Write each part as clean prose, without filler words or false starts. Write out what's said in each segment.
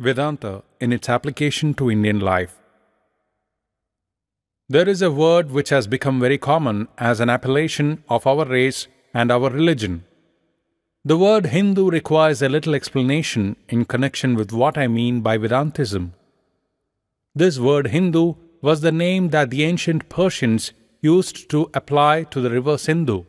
Vedanta in its application to Indian life. There is a word which has become very common as an appellation of our race and our religion. The word Hindu requires a little explanation in connection with what I mean by Vedantism. This word Hindu was the name that the ancient Persians used to apply to the river Sindhu.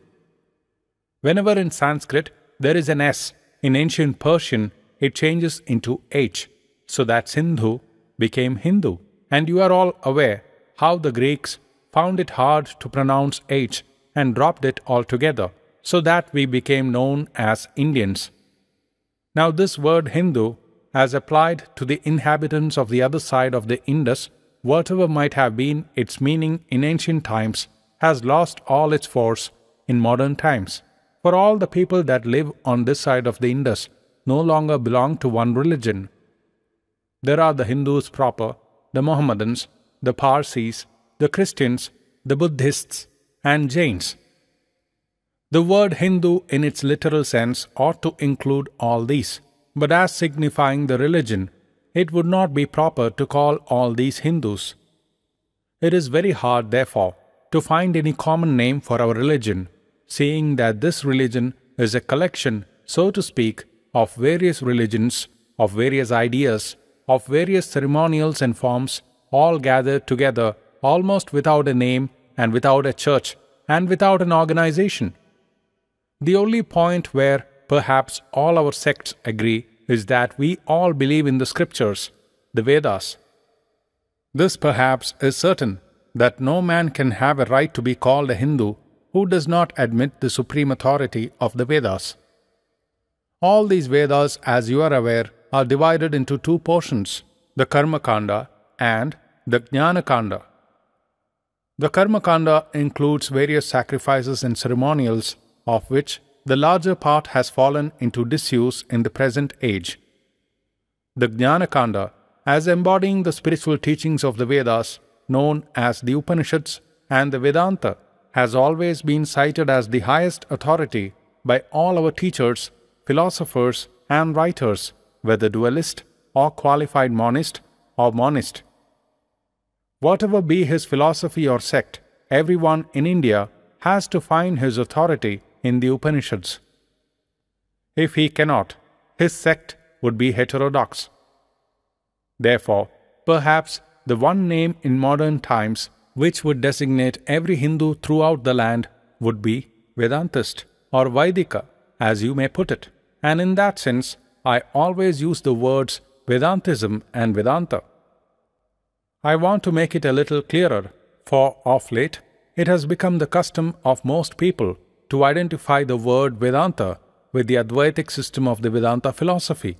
Whenever in Sanskrit there is an S, in ancient Persian it changes into H, so that Sindhu became Hindu. And you are all aware how the Greeks found it hard to pronounce H and dropped it altogether, so that we became known as Indians. Now this word Hindu, as applied to the inhabitants of the other side of the Indus, whatever might have been its meaning in ancient times, has lost all its force in modern times. For all the people that live on this side of the Indus no longer belong to one religion. There are the Hindus proper, the Mohammedans, the Parsis, the Christians, the Buddhists, and Jains. The word Hindu in its literal sense ought to include all these, but as signifying the religion, it would not be proper to call all these Hindus. It is very hard, therefore, to find any common name for our religion, seeing that this religion is a collection, so to speak, of various religions, of various ideas, of various ceremonials and forms, all gathered together, almost without a name and without a church and without an organization. The only point where perhaps all our sects agree is that we all believe in the scriptures, the Vedas. This perhaps is certain, that no man can have a right to be called a Hindu who does not admit the supreme authority of the Vedas. All these Vedas, as you are aware, are divided into two portions, the Karma-kanda and the Jnana-kanda. The Karma-kanda includes various sacrifices and ceremonials, of which the larger part has fallen into disuse in the present age. The Jnana-kanda, as embodying the spiritual teachings of the Vedas, known as the Upanishads and the Vedanta, has always been cited as the highest authority by all our teachers, philosophers, and writers, whether dualist or qualified monist or monist. Whatever be his philosophy or sect, everyone in India has to find his authority in the Upanishads. If he cannot, his sect would be heterodox. Therefore, perhaps the one name in modern times which would designate every Hindu throughout the land would be Vedantist or Vaidika, as you may put it. And in that sense, I always use the words Vedantism and Vedanta. I want to make it a little clearer, for of late it has become the custom of most people to identify the word Vedanta with the Advaitic system of the Vedanta philosophy.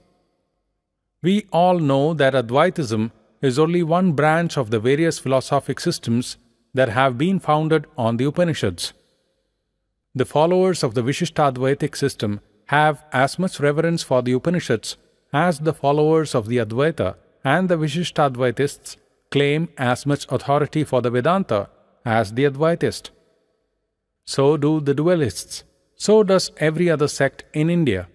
We all know that Advaitism is only one branch of the various philosophic systems that have been founded on the Upanishads. The followers of the Vishishtadvaitic system have as much reverence for the Upanishads as the followers of the Advaita, and the Vishishtadvaitists claim as much authority for the Vedanta as the Advaitist. So do the dualists. So does every other sect in India.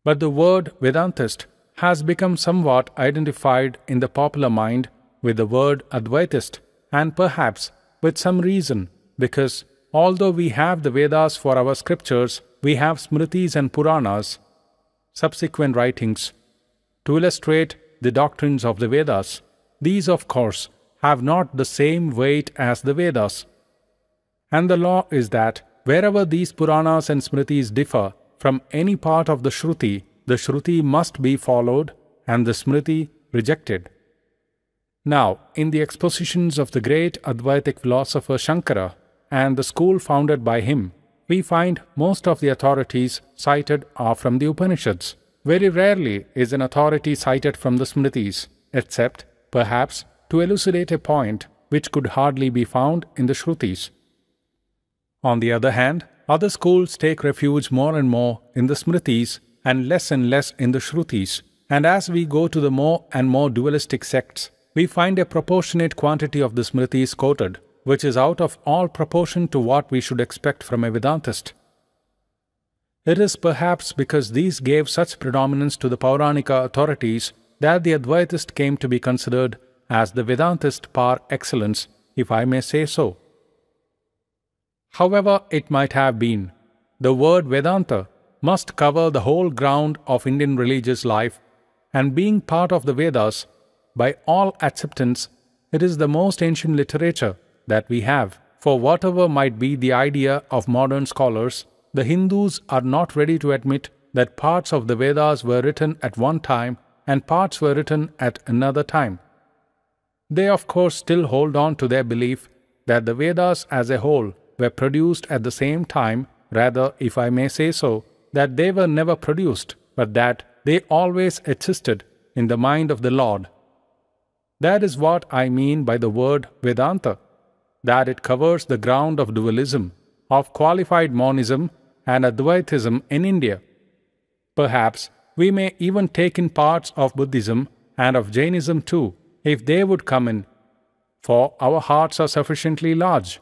But the word Vedantist has become somewhat identified in the popular mind with the word Advaitist, and perhaps with some reason, because although we have the Vedas for our scriptures, we have Smritis and Puranas, subsequent writings, to illustrate the doctrines of the Vedas. These, of course, have not the same weight as the Vedas. And the law is that wherever these Puranas and Smritis differ from any part of the Shruti must be followed and the Smriti rejected. Now, in the expositions of the great Advaitic philosopher Shankara and the school founded by him, we find most of the authorities cited are from the Upanishads. Very rarely is an authority cited from the Smritis, except, perhaps, to elucidate a point which could hardly be found in the Shrutis. On the other hand, other schools take refuge more and more in the Smritis and less in the Shrutis, and as we go to the more and more dualistic sects, we find a proportionate quantity of the Smritis quoted, which is out of all proportion to what we should expect from a Vedantist. It is perhaps because these gave such predominance to the Pauranika authorities that the Advaitist came to be considered as the Vedantist par excellence, if I may say so. However it might have been, the word Vedanta must cover the whole ground of Indian religious life, and being part of the Vedas, by all acceptance, it is the most ancient literature that we have. For whatever might be the idea of modern scholars, the Hindus are not ready to admit that parts of the Vedas were written at one time and parts were written at another time. They of course still hold on to their belief that the Vedas as a whole were produced at the same time, rather, if I may say so, that they were never produced, but that they always existed in the mind of the Lord. That is what I mean by the word Vedanta, that it covers the ground of dualism, of qualified monism and Advaitism in India. Perhaps we may even take in parts of Buddhism and of Jainism too, if they would come in, for our hearts are sufficiently large.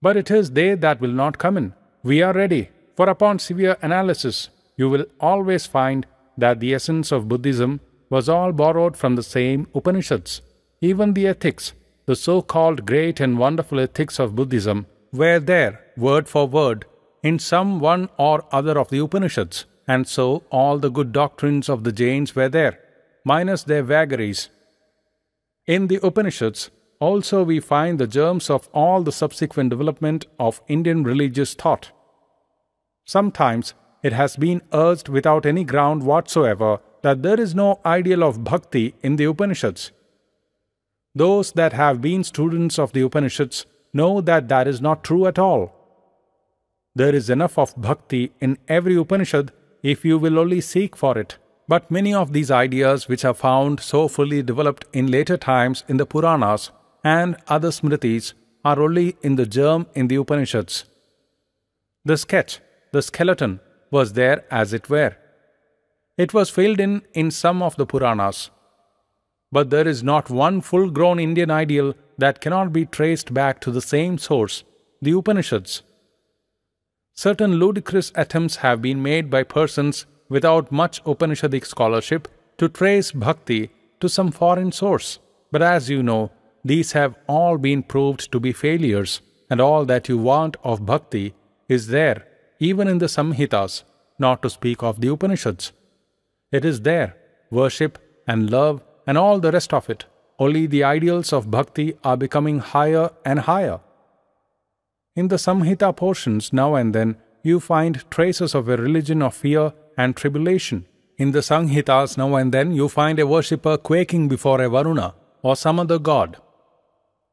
But it is they that will not come in. We are ready, for upon severe analysis, you will always find that the essence of Buddhism was all borrowed from the same Upanishads. Even the ethics, the so-called great and wonderful ethics of Buddhism, were there, word for word, in some one or other of the Upanishads, and so all the good doctrines of the Jains were there, minus their vagaries. In the Upanishads also we find the germs of all the subsequent development of Indian religious thought. Sometimes it has been urged without any ground whatsoever that there is no ideal of bhakti in the Upanishads. Those that have been students of the Upanishads know that that is not true at all. There is enough of bhakti in every Upanishad if you will only seek for it. But many of these ideas which are found so fully developed in later times in the Puranas and other Smritis are only in the germ in the Upanishads. The sketch, the skeleton, was there as it were. It was filled in some of the Puranas. But there is not one full-grown Indian ideal that cannot be traced back to the same source, the Upanishads. Certain ludicrous attempts have been made by persons without much Upanishadic scholarship to trace bhakti to some foreign source. But as you know, these have all been proved to be failures, and all that you want of bhakti is there, even in the Samhitas, not to speak of the Upanishads. It is there, worship and love and all the rest of it. Only the ideals of bhakti are becoming higher and higher. In the Samhita portions now and then you find traces of a religion of fear and tribulation. In the Samhitas now and then you find a worshipper quaking before a Varuna or some other god.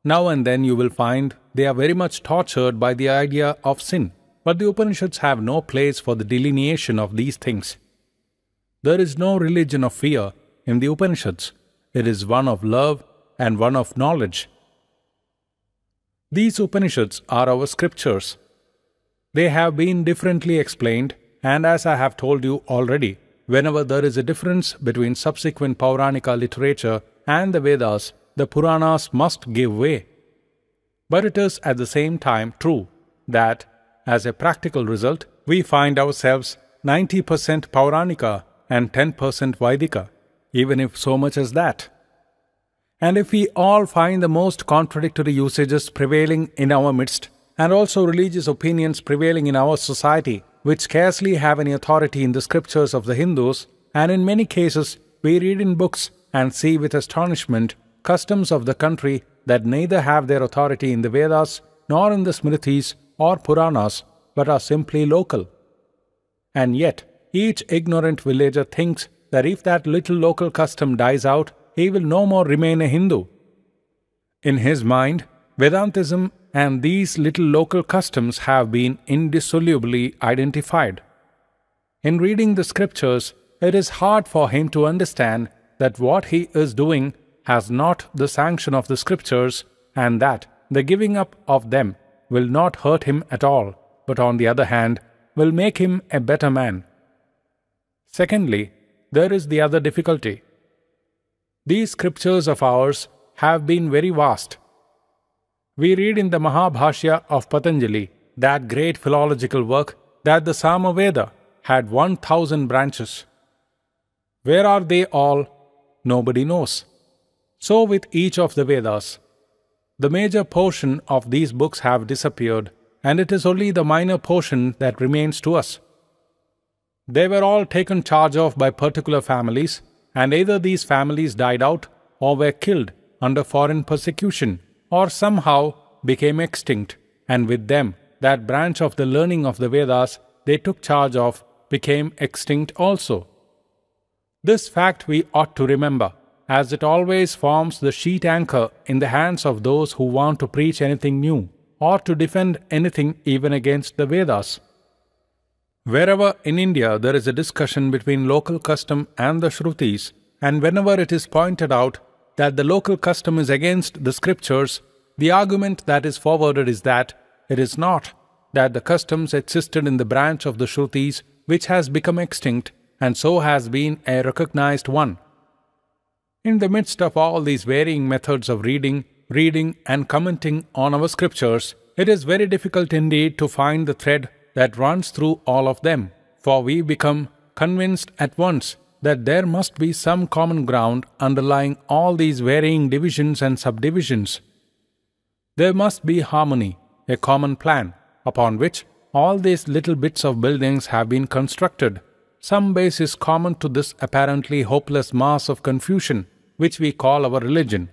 Now and then you will find they are very much tortured by the idea of sin, but the Upanishads have no place for the delineation of these things. There is no religion of fear in the Upanishads. It is one of love and one of knowledge. These Upanishads are our scriptures. They have been differently explained, and as I have told you already, whenever there is a difference between subsequent Pauranika literature and the Vedas, the Puranas must give way. But it is at the same time true that, as a practical result, we find ourselves 90% Pauranika and 10% Vaidika, even if so much as that. And if we all find the most contradictory usages prevailing in our midst, and also religious opinions prevailing in our society, which scarcely have any authority in the scriptures of the Hindus, and in many cases we read in books and see with astonishment customs of the country that neither have their authority in the Vedas nor in the Smritis or Puranas, but are simply local. And yet, each ignorant villager thinks that if that little local custom dies out, he will no more remain a Hindu. In his mind, Vedantism and these little local customs have been indissolubly identified. In reading the scriptures, it is hard for him to understand that what he is doing has not the sanction of the scriptures, and that the giving up of them will not hurt him at all, but on the other hand, will make him a better man. Secondly, there is the other difficulty. These scriptures of ours have been very vast. We read in the Mahabhashya of Patanjali, that great philological work, that the Samaveda had 1,000 branches. Where are they all? Nobody knows. So with each of the Vedas. The major portion of these books have disappeared, and it is only the minor portion that remains to us. They were all taken charge of by particular families, and either these families died out or were killed under foreign persecution, or somehow became extinct, and with them that branch of the learning of the Vedas they took charge of became extinct also. This fact we ought to remember, as it always forms the sheet anchor in the hands of those who want to preach anything new, or to defend anything even against the Vedas. Wherever in India there is a discussion between local custom and the Shrutis, and whenever it is pointed out that the local custom is against the scriptures, the argument that is forwarded is that it is not, that the customs existed in the branch of the Shrutis which has become extinct and so has been a recognized one. In the midst of all these varying methods of reading and commenting on our scriptures, it is very difficult indeed to find the thread that runs through all of them, for we become convinced at once that there must be some common ground underlying all these varying divisions and subdivisions. There must be harmony, a common plan, upon which all these little bits of buildings have been constructed, some basis common to this apparently hopeless mass of confusion which we call our religion.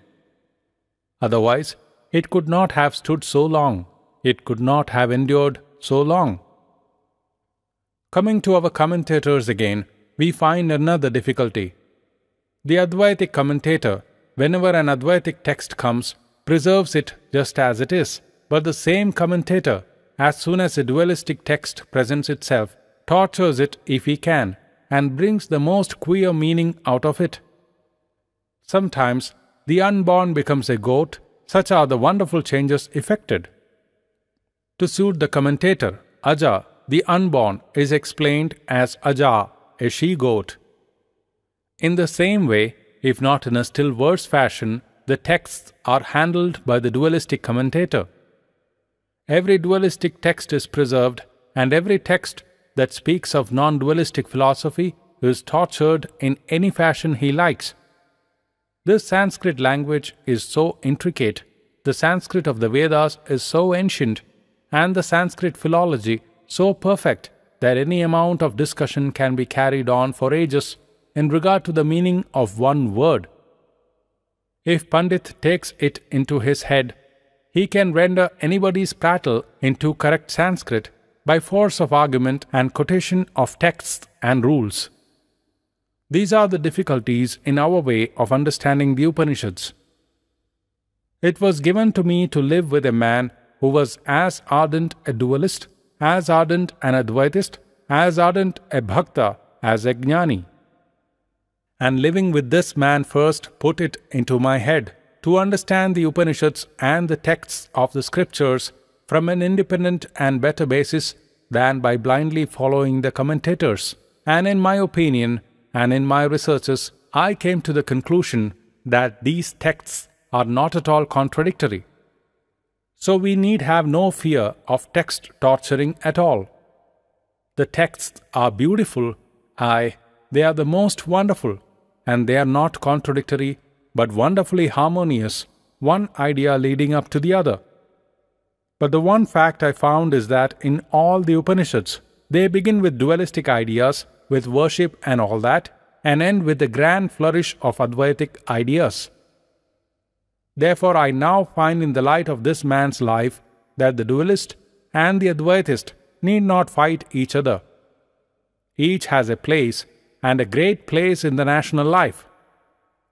Otherwise, it could not have stood so long, it could not have endured so long. Coming to our commentators again, we find another difficulty. The Advaitic commentator, whenever an Advaitic text comes, preserves it just as it is, but the same commentator, as soon as a dualistic text presents itself, tortures it if he can, and brings the most queer meaning out of it. Sometimes the unborn becomes a goat, such are the wonderful changes effected. To suit the commentator, Aja, the unborn, is explained as Aja, a she-goat. In the same way, if not in a still worse fashion, the texts are handled by the dualistic commentator. Every dualistic text is preserved, and every text that speaks of non-dualistic philosophy is tortured in any fashion he likes. This Sanskrit language is so intricate, the Sanskrit of the Vedas is so ancient, and the Sanskrit philology so perfect that any amount of discussion can be carried on for ages in regard to the meaning of one word. If Pandit takes it into his head, he can render anybody's prattle into correct Sanskrit by force of argument and quotation of texts and rules. These are the difficulties in our way of understanding the Upanishads. It was given to me to live with a man who was as ardent a dualist, as ardent an Advaitist, as ardent a Bhakta as a Jnani. And living with this man first put it into my head to understand the Upanishads and the texts of the scriptures from an independent and better basis than by blindly following the commentators. And in my opinion, and in my researches, I came to the conclusion that these texts are not at all contradictory. So we need have no fear of text torturing at all. The texts are beautiful, aye, they are the most wonderful, and they are not contradictory, but wonderfully harmonious, one idea leading up to the other. But the one fact I found is that in all the Upanishads, they begin with dualistic ideas, with worship and all that, and end with the grand flourish of Advaitic ideas. Therefore, I now find in the light of this man's life that the dualist and the Advaitist need not fight each other. Each has a place, and a great place in the national life.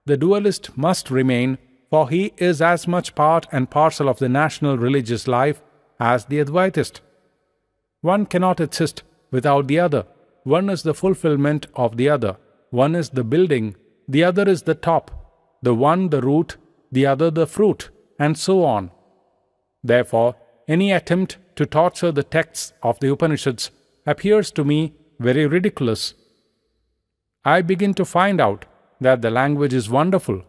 The dualist must remain, for he is as much part and parcel of the national religious life as the Advaitist. One cannot exist without the other. One is the fulfillment of the other. One is the building, the other is the top, the one the root, the other the fruit, and so on. Therefore, any attempt to torture the texts of the Upanishads appears to me very ridiculous. I begin to find out that the language is wonderful.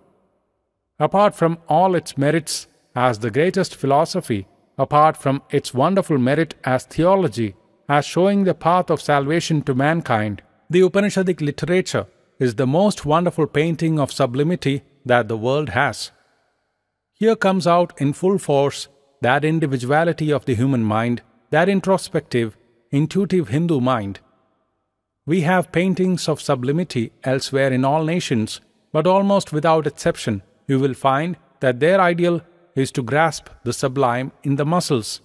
Apart from all its merits as the greatest philosophy, apart from its wonderful merit as theology, as showing the path of salvation to mankind, the Upanishadic literature is the most wonderful painting of sublimity that the world has. Here comes out in full force that individuality of the human mind, that introspective, intuitive Hindu mind. We have paintings of sublimity elsewhere in all nations, but almost without exception, you will find that their ideal is to grasp the sublime in the muscles.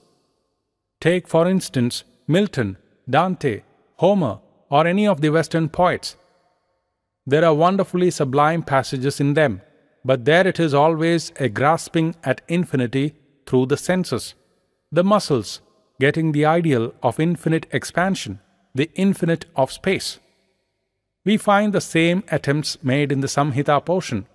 Take, for instance, Milton, Dante, Homer, or any of the Western poets. There are wonderfully sublime passages in them, but there it is always a grasping at infinity through the senses, the muscles, getting the ideal of infinite expansion, the infinite of space. We find the same attempts made in the Samhita portion.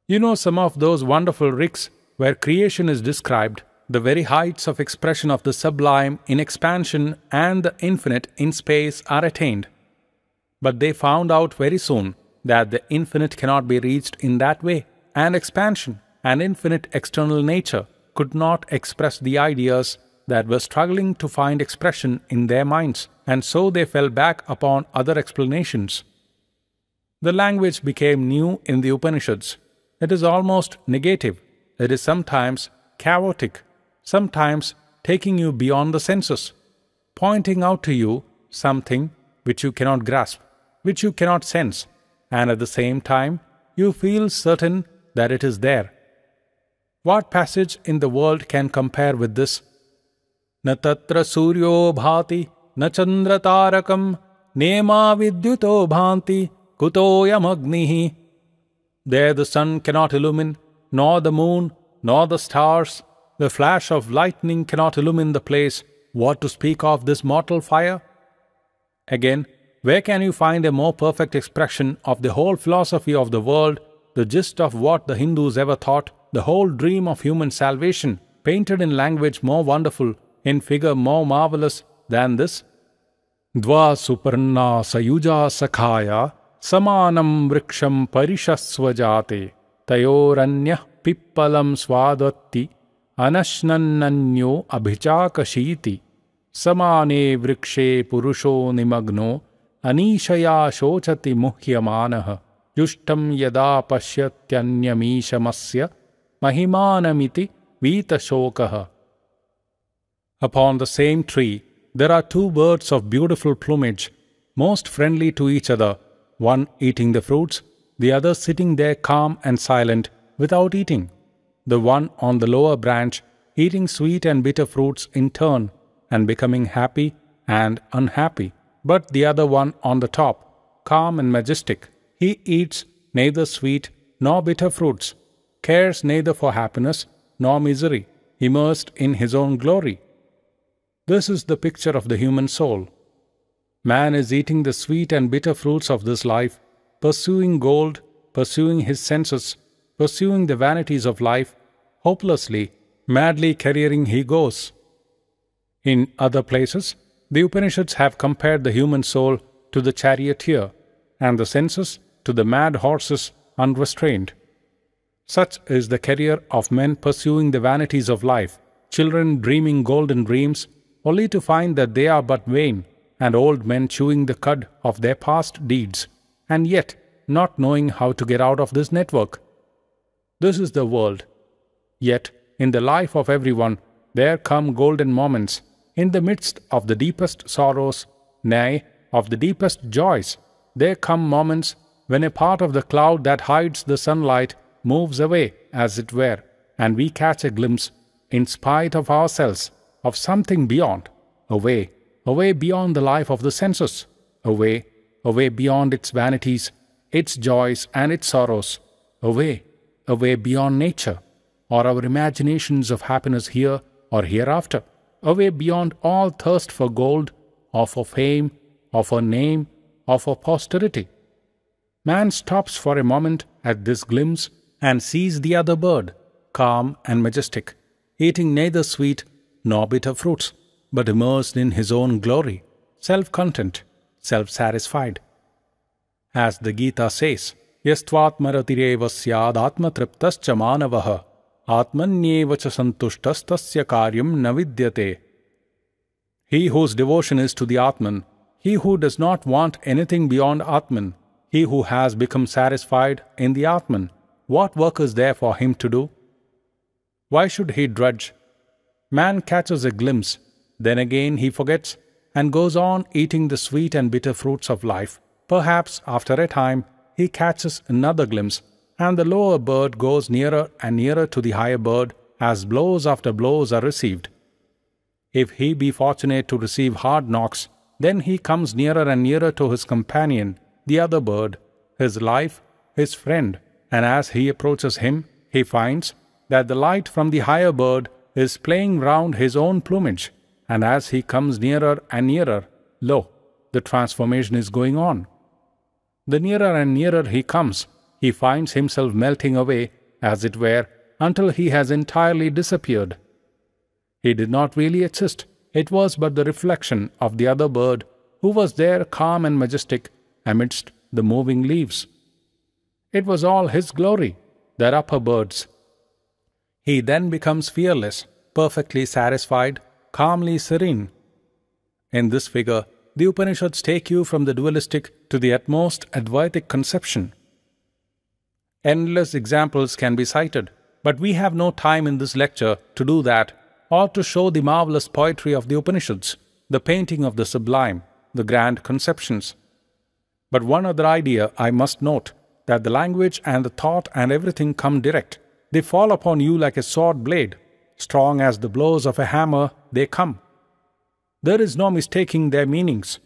You know some of those wonderful rigs where creation is described, the very heights of expression of the sublime in expansion and the infinite in space are attained. But they found out very soon that the infinite cannot be reached in that way, and expansion and infinite external nature could not express the ideas that were struggling to find expression in their minds, and so they fell back upon other explanations. The language became new in the Upanishads. It is almost negative. It is sometimes chaotic, sometimes taking you beyond the senses, pointing out to you something which you cannot grasp, which you cannot sense, and at the same time you feel certain that it is there. What passage in the world can compare with this? Na tatra suryo bhati, na chandra tarakam, nema vidyuto bhanti, kutoyam agnihi. There the sun cannot illumine, nor the moon, nor the stars. The flash of lightning cannot illumine the place. What to speak of this mortal fire? Again, where can you find a more perfect expression of the whole philosophy of the world, the gist of what the Hindus ever thought, the whole dream of human salvation, painted in language more wonderful, in figure more marvelous than this? Dva suparna sayuja sakhaya samanam vriksham parishasvajate tayoranya pippalam swadatti anashnannanyo abhichakashiti samane vrikshe purusho nimagno anishaya shochati muhyamanah yushtam yada pasyatyanyamishamasya mahimanamiti vitashokah. Upon the same tree, there are two birds of beautiful plumage, most friendly to each other, one eating the fruits, the other sitting there calm and silent, without eating. The one on the lower branch eating sweet and bitter fruits in turn, and becoming happy and unhappy, but the other one on the top, calm and majestic. He eats neither sweet nor bitter fruits, cares neither for happiness nor misery, immersed in his own glory. This is the picture of the human soul. Man is eating the sweet and bitter fruits of this life, pursuing gold, pursuing his senses, pursuing the vanities of life, hopelessly, madly careering he goes. In other places, the Upanishads have compared the human soul to the charioteer, and the senses to the mad horses unrestrained. Such is the career of men pursuing the vanities of life, children dreaming golden dreams, only to find that they are but vain, and old men chewing the cud of their past deeds, and yet not knowing how to get out of this network. This is the world. Yet, in the life of everyone, there come golden moments, in the midst of the deepest sorrows, nay, of the deepest joys. There come moments when a part of the cloud that hides the sunlight moves away, as it were, and we catch a glimpse, in spite of ourselves, of something beyond, away, away beyond the life of the senses, away, away beyond its vanities, its joys and its sorrows, away, away beyond nature, or our imaginations of happiness here or hereafter, away beyond all thirst for gold, or for fame, or for name, or for posterity. Man stops for a moment at this glimpse and sees the other bird, calm and majestic, eating neither sweet nor bitter fruits, but immersed in his own glory, self-content, self-satisfied. As the Gita says, Yastvatmaratireva syad atmatriptascha manavaha atmanyeva cha santushtas tasya karyam na vidyate. He whose devotion is to the Atman, he who does not want anything beyond Atman, he who has become satisfied in the Atman, what work is there for him to do? Why should he drudge? Man catches a glimpse, then again he forgets, and goes on eating the sweet and bitter fruits of life. Perhaps after a time he catches another glimpse, and the lower bird goes nearer and nearer to the higher bird as blows after blows are received. If he be fortunate to receive hard knocks, then he comes nearer and nearer to his companion, the other bird, his life, his friend, and as he approaches him, he finds that the light from the higher bird is playing round his own plumage, and as he comes nearer and nearer, lo, the transformation is going on. The nearer and nearer he comes, he finds himself melting away, as it were, until he has entirely disappeared. He did not really exist. It was but the reflection of the other bird, who was there calm and majestic amidst the moving leaves. It was all his glory, that upper bird's. He then becomes fearless, perfectly satisfied, calmly serene. In this figure, the Upanishads take you from the dualistic to the utmost Advaitic conception. Endless examples can be cited, but we have no time in this lecture to do that, or to show the marvelous poetry of the Upanishads, the painting of the sublime, the grand conceptions. But one other idea I must note, that the language and the thought and everything come direct. They fall upon you like a sword blade. Strong as the blows of a hammer, they come. There is no mistaking their meanings.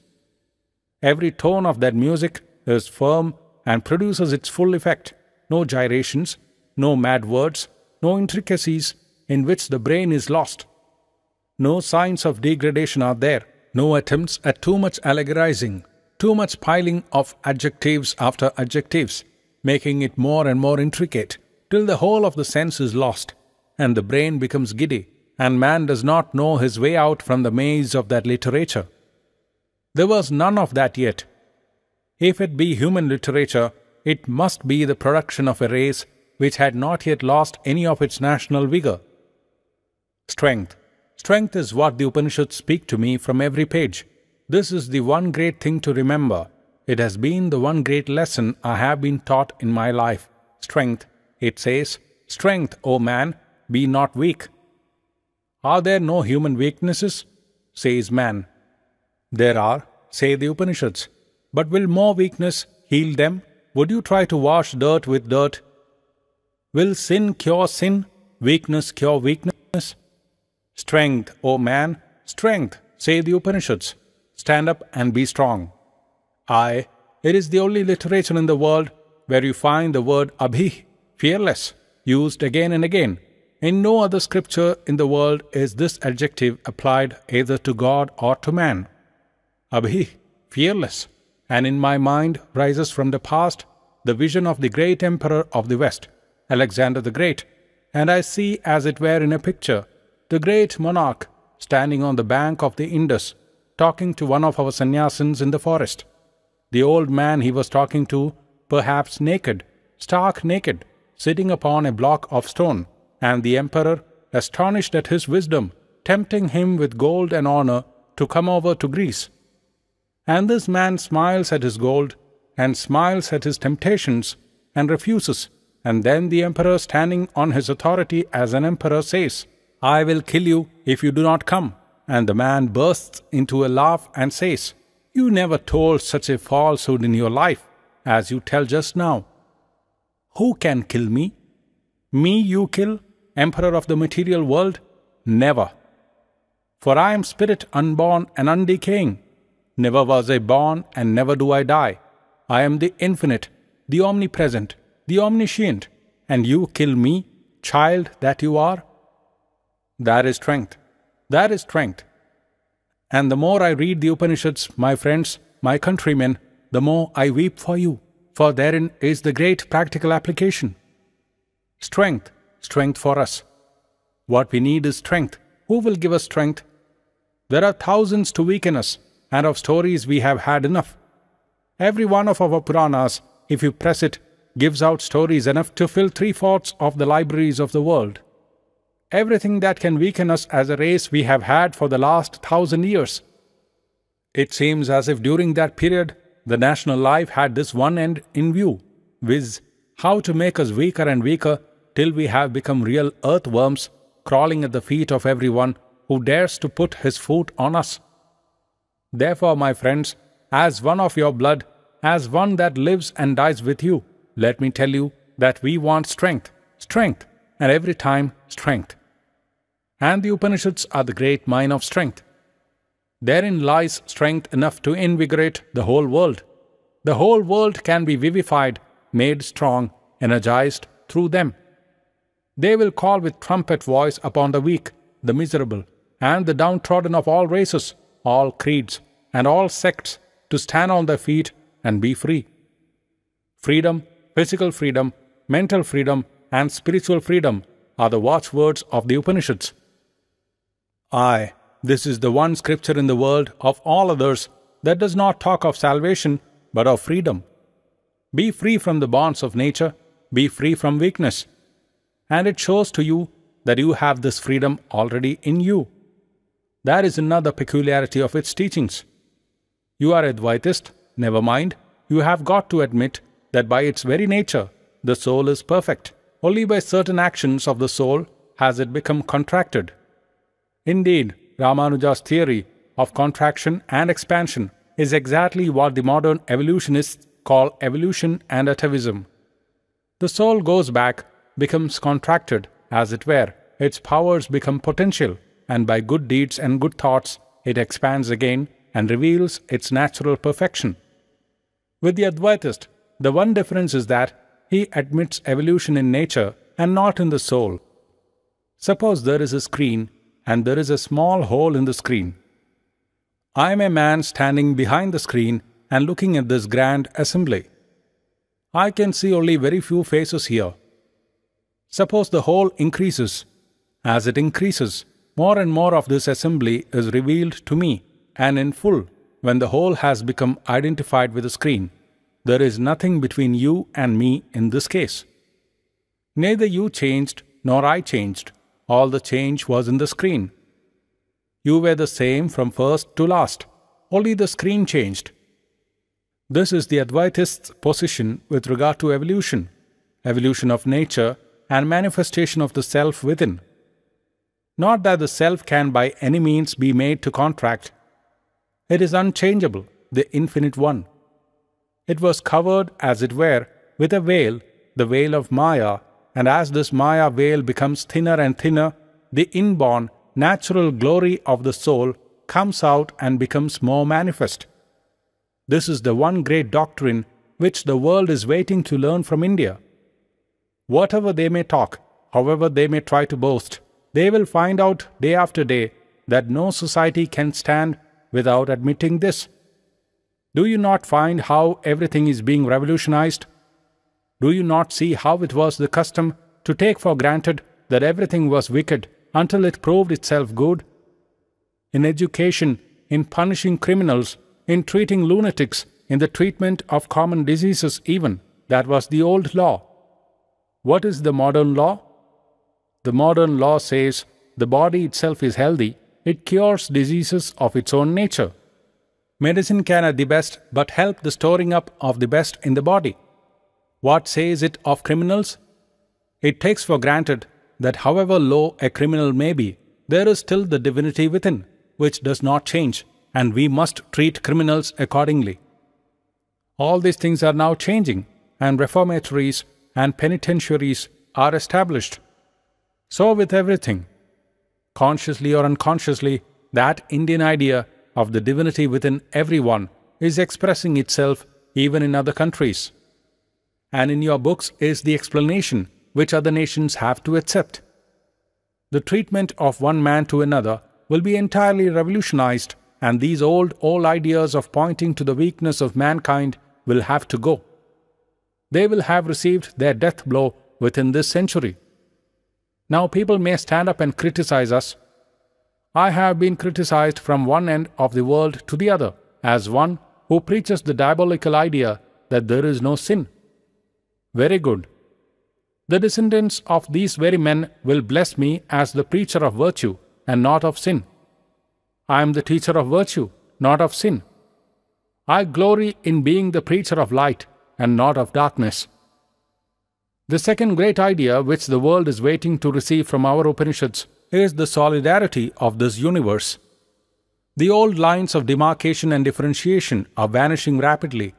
Every tone of that music is firm and produces its full effect. No gyrations, no mad words, no intricacies in which the brain is lost. No signs of degradation are there, no attempts at too much allegorizing, too much piling of adjectives after adjectives, making it more and more intricate, till the whole of the sense is lost, and the brain becomes giddy, and man does not know his way out from the maze of that literature. There was none of that yet. If it be human literature, it must be the production of a race which had not yet lost any of its national vigor. Strength. Strength is what the Upanishads speak to me from every page. This is the one great thing to remember. It has been the one great lesson I have been taught in my life. Strength. It says, "Strength, O man, be not weak." Are there no human weaknesses? Says man. There are, say the Upanishads. But will more weakness heal them? Would you try to wash dirt with dirt? Will sin cure sin? Weakness cure weakness? Strength, O man, strength, say the Upanishads. Stand up and be strong. Aye, it is the only literature in the world where you find the word abhi, fearless, used again and again. In no other scripture in the world is this adjective applied either to God or to man. Abhi, fearless, and in my mind rises from the past the vision of the great emperor of the West, Alexander the Great, and I see, as it were in a picture, the great monarch standing on the bank of the Indus, talking to one of our sannyasins in the forest. The old man he was talking to, perhaps naked, stark naked, sitting upon a block of stone, and the emperor, astonished at his wisdom, tempting him with gold and honor to come over to Greece. And this man smiles at his gold, and smiles at his temptations, and refuses, and then the emperor, standing on his authority as an emperor, says, "I will kill you if you do not come." And the man bursts into a laugh and says, "You never told such a falsehood in your life as you tell just now. Who can kill me? Me you kill, emperor of the material world? Never. For I am spirit unborn and undecaying. Never was I born and never do I die. I am the infinite, the omnipresent, the omniscient, and you kill me, child that you are? That is strength. That is strength. And the more I read the Upanishads, my friends, my countrymen, the more I weep for you, for therein is the great practical application. Strength, strength for us. What we need is strength. Who will give us strength? There are thousands to weaken us, and of stories we have had enough. Every one of our Puranas, if you press it, gives out stories enough to fill 3/4 of the libraries of the world. Everything that can weaken us as a race we have had for the last 1,000 years. It seems as if during that period the national life had this one end in view, viz., how to make us weaker and weaker till we have become real earthworms crawling at the feet of everyone who dares to put his foot on us. Therefore, my friends, as one of your blood, as one that lives and dies with you, let me tell you that we want strength, strength, and every time strength. And the Upanishads are the great mine of strength. Therein lies strength enough to invigorate the whole world. The whole world can be vivified, made strong, energized through them. They will call with trumpet voice upon the weak, the miserable, and the downtrodden of all races, all creeds, and all sects to stand on their feet and be free. Freedom, physical freedom, mental freedom, and spiritual freedom are the watchwords of the Upanishads. Aye, this is the one scripture in the world of all others that does not talk of salvation but of freedom. Be free from the bonds of nature, be free from weakness. And it shows to you that you have this freedom already in you. That is another peculiarity of its teachings. You are Advaitist, never mind, you have got to admit that by its very nature, the soul is perfect. Only by certain actions of the soul has it become contracted. Indeed, Ramanuja's theory of contraction and expansion is exactly what the modern evolutionists call evolution and atavism. The soul goes back, becomes contracted, as it were, its powers become potential, and by good deeds and good thoughts it expands again and reveals its natural perfection. With the Advaitist, the one difference is that he admits evolution in nature and not in the soul. Suppose there is a screen and there is a small hole in the screen. I am a man standing behind the screen and looking at this grand assembly. I can see only very few faces here. Suppose the hole increases. As it increases, more and more of this assembly is revealed to me, and in full, when the whole has become identified with the screen, there is nothing between you and me in this case. Neither you changed nor I changed. All the change was in the screen. You were the same from first to last. Only the screen changed. This is the Advaitist's position with regard to evolution, evolution of nature and manifestation of the self within. Not that the self can by any means be made to contract. It is unchangeable, the infinite one. It was covered, as it were, with a veil, the veil of Maya, and as this Maya veil becomes thinner and thinner, the inborn, natural glory of the soul comes out and becomes more manifest. This is the one great doctrine which the world is waiting to learn from India. Whatever they may talk, however they may try to boast, they will find out day after day that no society can stand without admitting this. Do you not find how everything is being revolutionized? Do you not see how it was the custom to take for granted that everything was wicked until it proved itself good? In education, in punishing criminals, in treating lunatics, in the treatment of common diseases even, that was the old law. What is the modern law? The modern law says the body itself is healthy, it cures diseases of its own nature. Medicine can at the best but help the storing up of the best in the body. What says it of criminals? It takes for granted that however low a criminal may be, there is still the divinity within, which does not change, and we must treat criminals accordingly. All these things are now changing, and reformatories and penitentiaries are established. So with everything. Consciously or unconsciously, that Indian idea of the divinity within everyone is expressing itself even in other countries. And in your books is the explanation which other nations have to accept. The treatment of one man to another will be entirely revolutionized, and these old ideas of pointing to the weakness of mankind will have to go. They will have received their death blow within this century. Now people may stand up and criticize us. I have been criticized from one end of the world to the other as one who preaches the diabolical idea that there is no sin. Very good. The descendants of these very men will bless me as the preacher of virtue and not of sin. I am the teacher of virtue, not of sin. I glory in being the preacher of light and not of darkness. The second great idea which the world is waiting to receive from our Upanishads is the solidarity of this universe. The old lines of demarcation and differentiation are vanishing rapidly.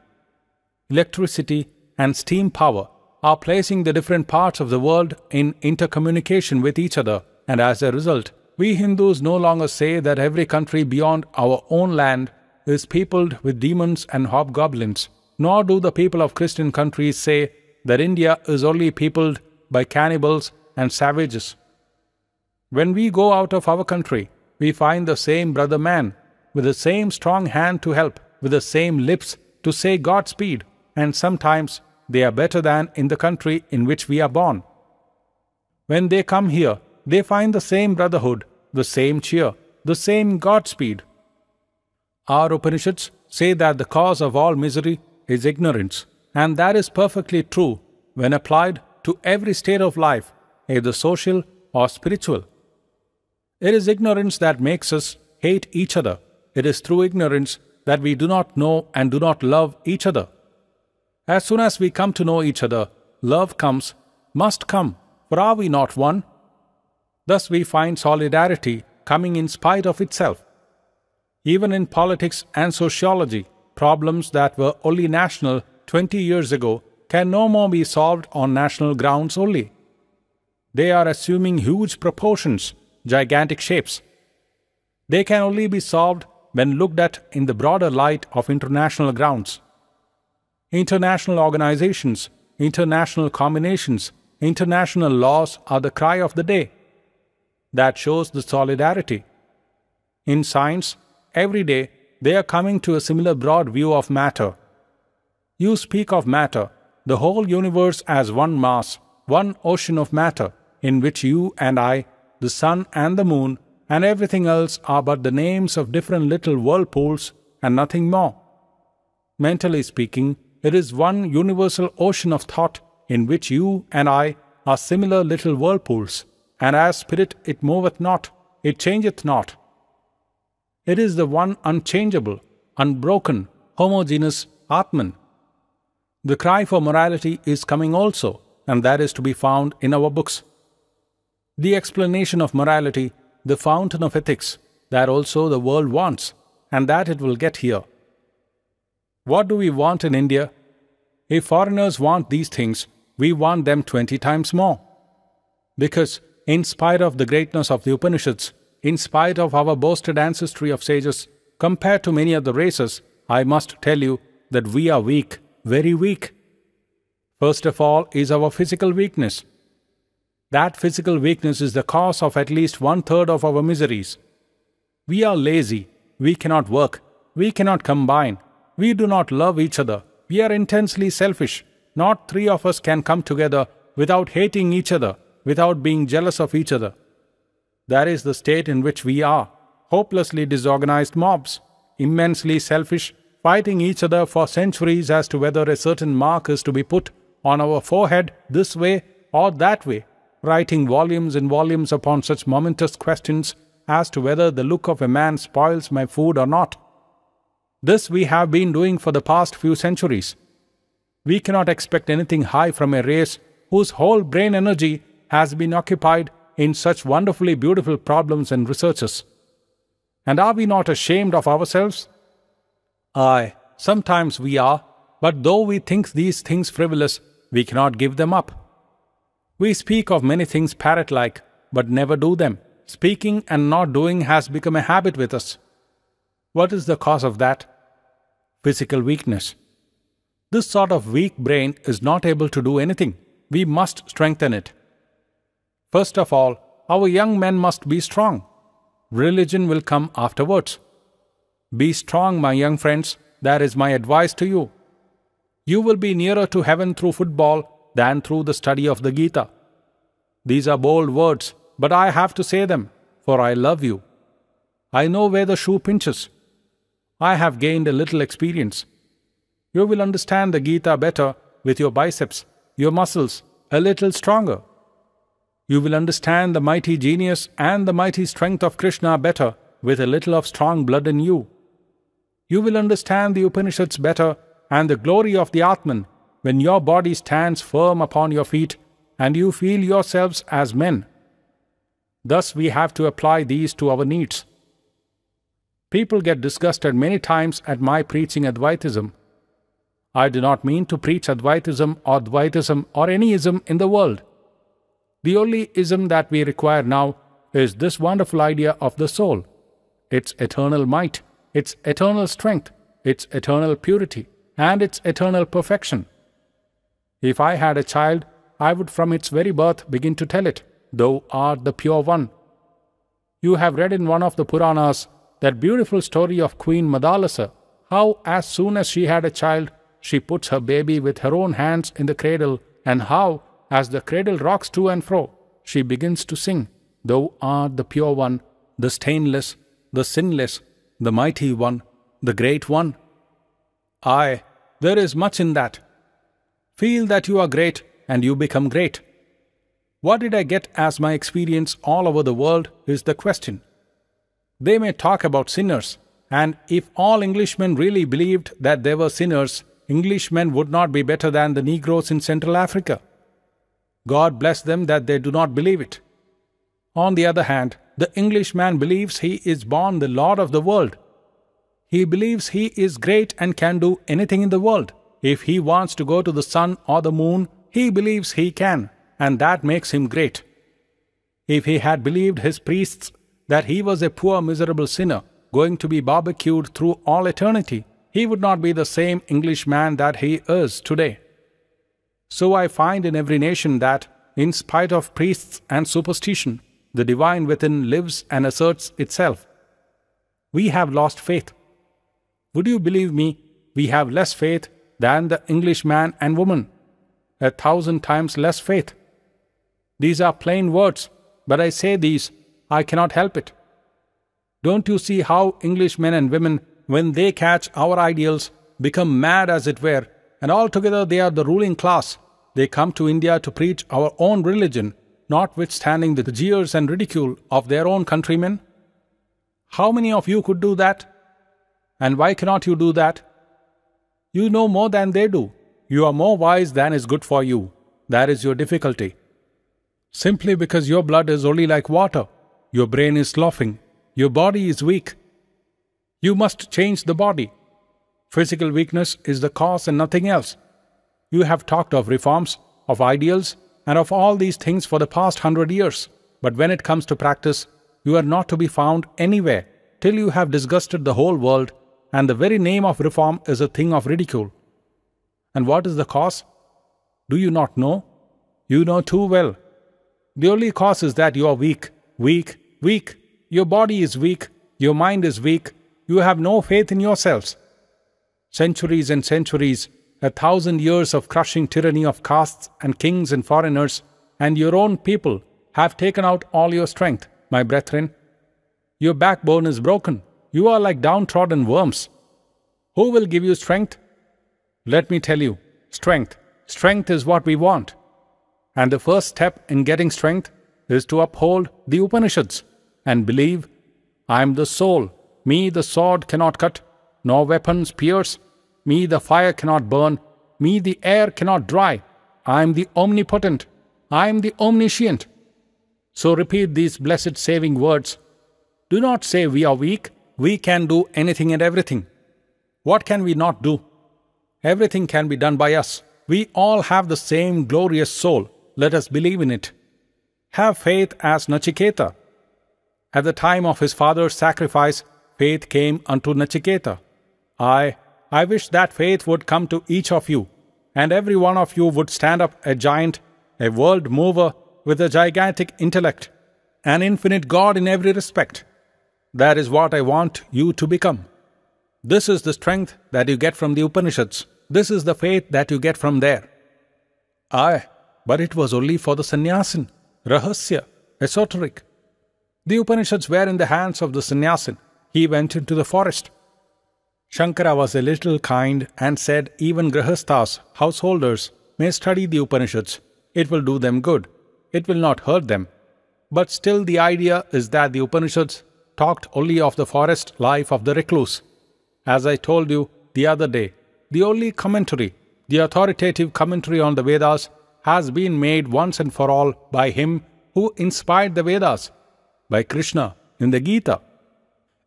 Electricity and steam power are placing the different parts of the world in intercommunication with each other, and as a result, we Hindus no longer say that every country beyond our own land is peopled with demons and hobgoblins, nor do the people of Christian countries say that India is only peopled by cannibals and savages. When we go out of our country, we find the same brother man, with the same strong hand to help, with the same lips to say Godspeed, and sometimes they are better than in the country in which we are born. When they come here, they find the same brotherhood, the same cheer, the same Godspeed. Our Upanishads say that the cause of all misery is ignorance, and that is perfectly true when applied to every state of life, either social or spiritual. It is ignorance that makes us hate each other. It is through ignorance that we do not know and do not love each other. As soon as we come to know each other, love comes, must come, for are we not one? Thus we find solidarity coming in spite of itself. Even in politics and sociology, problems that were only national 20 years ago can no more be solved on national grounds only. They are assuming huge proportions, gigantic shapes. They can only be solved when looked at in the broader light of international grounds. International organizations, international combinations, international laws are the cry of the day. That shows the solidarity. In science, every day they are coming to a similar broad view of matter. You speak of matter, the whole universe as one mass, one ocean of matter, in which you and I, the sun and the moon, and everything else are but the names of different little whirlpools and nothing more. Mentally speaking, it is one universal ocean of thought in which you and I are similar little whirlpools, and as spirit it moveth not, it changeth not. It is the one unchangeable, unbroken, homogeneous Atman. The cry for morality is coming also, and that is to be found in our books. The explanation of morality, the fountain of ethics, that also the world wants, and that it will get here. What do we want in India? If foreigners want these things, we want them 20 times more. Because, in spite of the greatness of the Upanishads, in spite of our boasted ancestry of sages, compared to many other races, I must tell you that we are weak, very weak. First of all is our physical weakness. That physical weakness is the cause of at least 1/3 of our miseries. We are lazy, we cannot work, we cannot combine, we do not love each other, we are intensely selfish. Not 3 of us can come together without hating each other, without being jealous of each other. That is the state in which we are, hopelessly disorganized mobs, immensely selfish, fighting each other for centuries as to whether a certain mark is to be put on our forehead this way or that way, writing volumes and volumes upon such momentous questions as to whether the look of a man spoils my food or not. This we have been doing for the past few centuries. We cannot expect anything high from a race whose whole brain energy has been occupied in such wonderfully beautiful problems and researches. And are we not ashamed of ourselves? Aye, sometimes we are, but though we think these things frivolous, we cannot give them up. We speak of many things parrot-like, but never do them. Speaking and not doing has become a habit with us. What is the cause of that? Physical weakness. This sort of weak brain is not able to do anything. We must strengthen it. First of all, our young men must be strong. Religion will come afterwards. Be strong, my young friends. That is my advice to you. You will be nearer to heaven through football than through the study of the Gita. These are bold words, but I have to say them, for I love you. I know where the shoe pinches. I have gained a little experience. You will understand the Gita better with your biceps, your muscles a little stronger. You will understand the mighty genius and the mighty strength of Krishna better with a little of strong blood in you. You will understand the Upanishads better and the glory of the Atman when your body stands firm upon your feet and you feel yourselves as men. Thus we have to apply these to our needs. People get disgusted many times at my preaching Advaitism. I do not mean to preach Advaitism or Dvaitism or any ism in the world. The only ism that we require now is this wonderful idea of the soul, its eternal might, its eternal strength, its eternal purity, and its eternal perfection. If I had a child, I would from its very birth begin to tell it, "Thou art the pure one." You have read in one of the Puranas that beautiful story of Queen Madalasa, how as soon as she had a child, she puts her baby with her own hands in the cradle, and how, as the cradle rocks to and fro, she begins to sing, "Thou art the pure one, the stainless, the sinless, the mighty one, the great one." Aye, there is much in that. Feel that you are great, and you become great. What did I get as my experience all over the world is the question. They may talk about sinners, and if all Englishmen really believed that they were sinners, Englishmen would not be better than the Negroes in Central Africa. God bless them that they do not believe it. On the other hand, the Englishman believes he is born the Lord of the world. He believes he is great and can do anything in the world. If he wants to go to the sun or the moon, he believes he can, and that makes him great. If he had believed his priests that he was a poor miserable sinner going to be barbecued through all eternity, he would not be the same Englishman that he is today. So I find in every nation that, in spite of priests and superstition, the divine within lives and asserts itself. We have lost faith. Would you believe me, we have less faith than the Englishman and woman, 1,000 times less faith. These are plain words, but I say these, I cannot help it. Don't you see how Englishmen and women, when they catch our ideals, become mad as it were, and altogether they are the ruling class. They come to India to preach our own religion, notwithstanding the jeers and ridicule of their own countrymen? How many of you could do that? And why cannot you do that? You know more than they do. You are more wise than is good for you. That is your difficulty. Simply because your blood is only like water, your brain is sloughing, your body is weak. You must change the body. Physical weakness is the cause and nothing else. You have talked of reforms, of ideals, and of all these things for the past 100 years. But when it comes to practice, you are not to be found anywhere till you have disgusted the whole world, and the very name of reform is a thing of ridicule. And what is the cause? Do you not know? You know too well. The only cause is that you are weak, weak, weak. Your body is weak, your mind is weak, you have no faith in yourselves. Centuries and centuries, 1,000 years of crushing tyranny of castes and kings and foreigners, and your own people have taken out all your strength, my brethren. Your backbone is broken. You are like downtrodden worms. Who will give you strength? Let me tell you, strength. Strength is what we want. And the first step in getting strength is to uphold the Upanishads and believe, I am the soul. Me the sword cannot cut, nor weapons pierce. Me the fire cannot burn. Me the air cannot dry. I am the omnipotent. I am the omniscient. So repeat these blessed saving words. Do not say we are weak. We can do anything and everything. What can we not do? Everything can be done by us. We all have the same glorious soul. Let us believe in it. Have faith as Nachiketa. At the time of his father's sacrifice, faith came unto Nachiketa. I wish that faith would come to each of you, and every one of you would stand up a giant, a world mover with a gigantic intellect, an infinite God in every respect. That is what I want you to become. This is the strength that you get from the Upanishads. This is the faith that you get from there. Aye, but it was only for the sannyasin, rahasya, esoteric. The Upanishads were in the hands of the sannyasin. He went into the forest. Shankara was a little kind and said even grihasthas, householders, may study the Upanishads. It will do them good. It will not hurt them. But still the idea is that the Upanishads talked only of the forest life of the recluse. As I told you the other day, the only commentary, the authoritative commentary on the Vedas, has been made once and for all by him who inspired the Vedas, by Krishna in the Gita.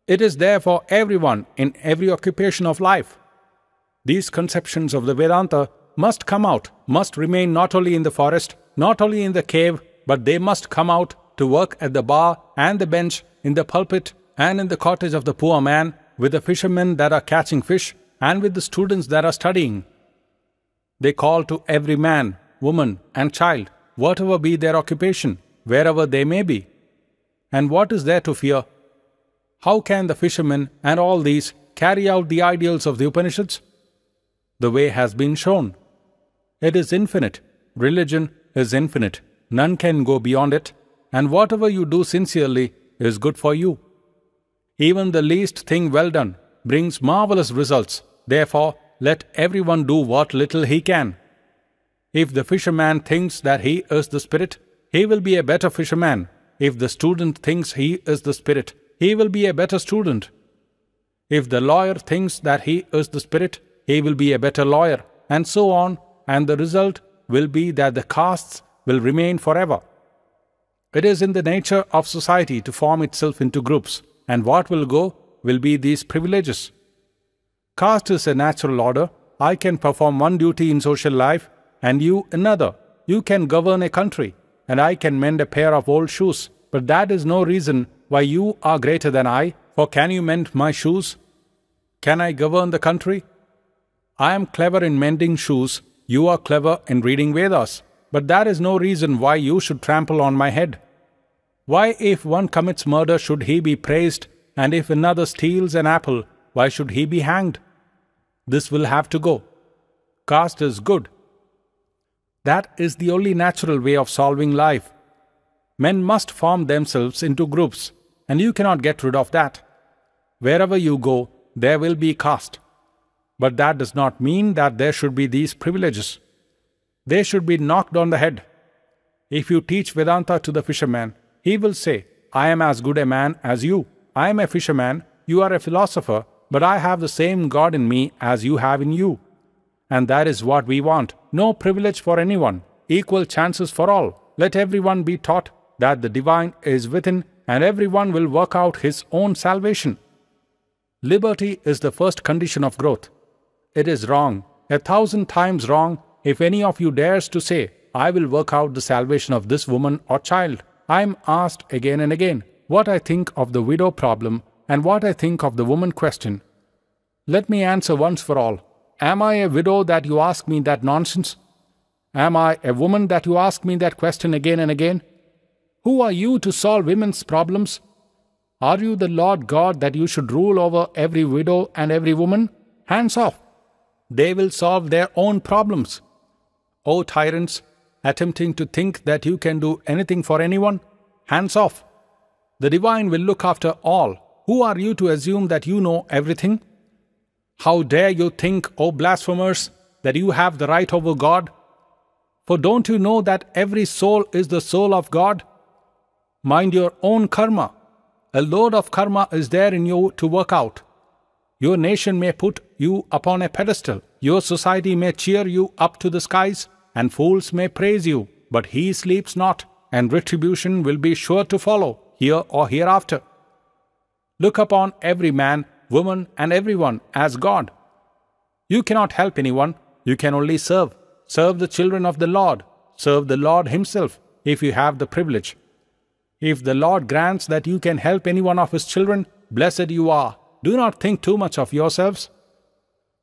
It is there for everyone in every occupation of life. These conceptions of the Vedanta must come out, must remain not only in the forest, not only in the cave, but they must come out to work at the bar and the bench, in the pulpit and in the cottage of the poor man, with the fishermen that are catching fish and with the students that are studying. They call to every man, woman and child, whatever be their occupation, wherever they may be. And what is there to fear? How can the fishermen and all these carry out the ideals of the Upanishads? The way has been shown. It is infinite. Religion is infinite. None can go beyond it. And whatever you do sincerely is good for you. Even the least thing well done brings marvelous results. Therefore, let everyone do what little he can. If the fisherman thinks that he is the spirit, he will be a better fisherman. If the student thinks he is the spirit, he will be a better student. If the lawyer thinks that he is the spirit, he will be a better lawyer, and so on, and the result will be that the castes will remain forever. It is in the nature of society to form itself into groups, and what will go will be these privileges. Caste is a natural order. I can perform one duty in social life, and you another. You can govern a country, and I can mend a pair of old shoes, but that is no reason why you are greater than I, for can you mend my shoes? Can I govern the country? I am clever in mending shoes, you are clever in reading Vedas, but that is no reason why you should trample on my head. Why, if one commits murder, should he be praised, and if another steals an apple, why should he be hanged? This will have to go. Caste is good. That is the only natural way of solving life. Men must form themselves into groups, and you cannot get rid of that. Wherever you go, there will be caste. But that does not mean that there should be these privileges. They should be knocked on the head. If you teach Vedanta to the fisherman, he will say, I am as good a man as you. I am a fisherman, you are a philosopher, but I have the same God in me as you have in you. And that is what we want. No privilege for anyone, equal chances for all. Let everyone be taught that the divine is within, and everyone will work out his own salvation. Liberty is the first condition of growth. It is wrong, 1,000 times wrong, if any of you dares to say, I will work out the salvation of this woman or child. I am asked again and again what I think of the widow problem and what I think of the woman question. Let me answer once for all. Am I a widow that you ask me that nonsense? Am I a woman that you ask me that question again and again? Who are you to solve women's problems? Are you the Lord God that you should rule over every widow and every woman? Hands off. They will solve their own problems. O tyrants, attempting to think that you can do anything for anyone, hands off. The divine will look after all. Who are you to assume that you know everything? How dare you think, O blasphemers, that you have the right over God? For don't you know that every soul is the soul of God? Mind your own karma. A load of karma is there in you to work out. Your nation may put you upon a pedestal. Your society may cheer you up to the skies, and fools may praise you. But he sleeps not, and retribution will be sure to follow, here or hereafter. Look upon every man, woman, and everyone as God. You cannot help anyone. You can only serve. Serve the children of the Lord. Serve the Lord himself, if you have the privilege. If the Lord grants that you can help any one of his children, blessed you are. Do not think too much of yourselves.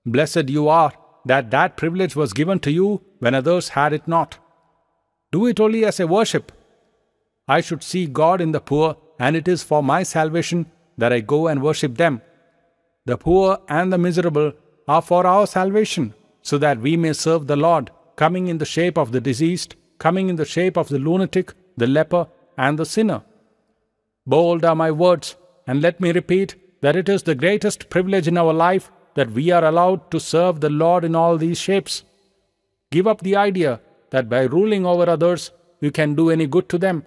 Blessed you are that that privilege was given to you when others had it not. Do it only as a worship. I should see God in the poor, and it is for my salvation that I go and worship them. The poor and the miserable are for our salvation, so that we may serve the Lord, coming in the shape of the diseased, coming in the shape of the lunatic, the leper, and the sinner. Bold are my words, and let me repeat that it is the greatest privilege in our life that we are allowed to serve the Lord in all these shapes. Give up the idea that by ruling over others, you can do any good to them.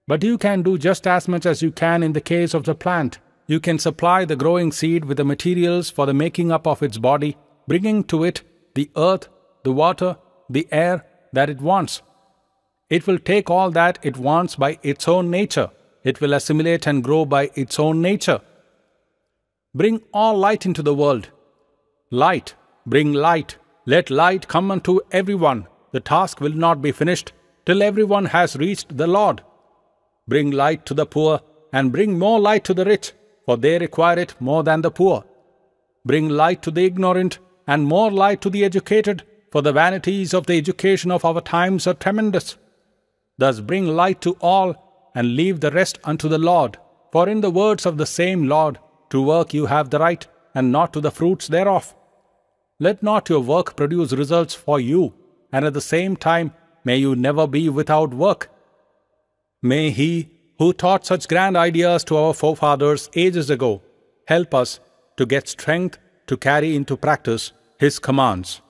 But you can do just as much as you can in the case of the plant. you can supply the growing seed with the materials for the making up of its body, bringing to it the earth, the water, the air that it wants. It will take all that it wants by its own nature. It will assimilate and grow by its own nature. Bring all light into the world. Light, bring light. Let light come unto everyone. The task will not be finished till everyone has reached the Lord. Bring light to the poor, and bring more light to the rich, for they require it more than the poor. Bring light to the ignorant, and more light to the educated, for the vanities of the education of our times are tremendous. Thus bring light to all, and leave the rest unto the Lord. For in the words of the same Lord, to work you have the right, and not to the fruits thereof. Let not your work produce results for you, and at the same time may you never be without work. May He who taught such grand ideas to our forefathers ages ago help us to get strength to carry into practice His commands.